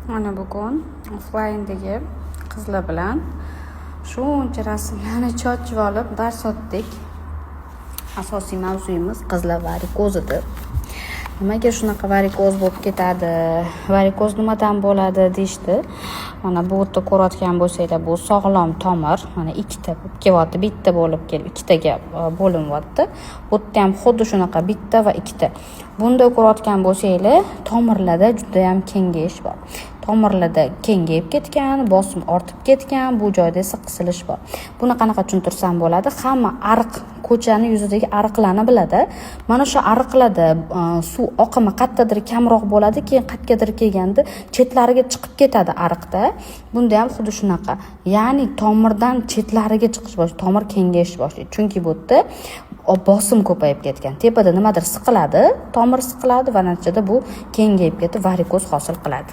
Mana bugun offlayndagi qizlar bilan shuncha rasmlarni chochib olib dars o'tdik. Asosiy mavzuyimiz qizlar varikozidir. Nimaga shunaqa varikoz bo'lib ketadi? Varikoz nimadan bo'ladi deyishdi. Mana bu yerda ko'rayotgan bo'lsanglar, bu sog'lom tomir. Mana ikkita bo'lib kelyapti, bitta bo'lib kelib, ikkitaga bo'linyapti. Bu yerda ham xuddi shunaqa bitta va ikkita. Bunda ko'rayotgan bo'lsanglar, tomirlarda juda ham kengayish bor. Tomirlarda kengayib ketgan, bosim ortib ketgan, bu joyda esa qisilish bor. Buni qanaqa tushuntirsam bo'ladi? Hamma ariq, ko'chani yuzidagi ariqlarni biladi. Mana shu ariqlarda suv oqimi qayerdadir kamroq bo'ladi, keyin qayergadir kelganda chetlariga chiqib ketadi ariqda. Bunda ham xuddi shunaqa. Ya'ni tomirdan chetlariga chiqish boshlaydi, tomir kengayish boshlaydi. Chunki bu yerda bosim ko'payib ketgan. Tepada nimadir siqiladi, tomir siqiladi va natijada bu kengayib ketib varikoz hosil qiladi.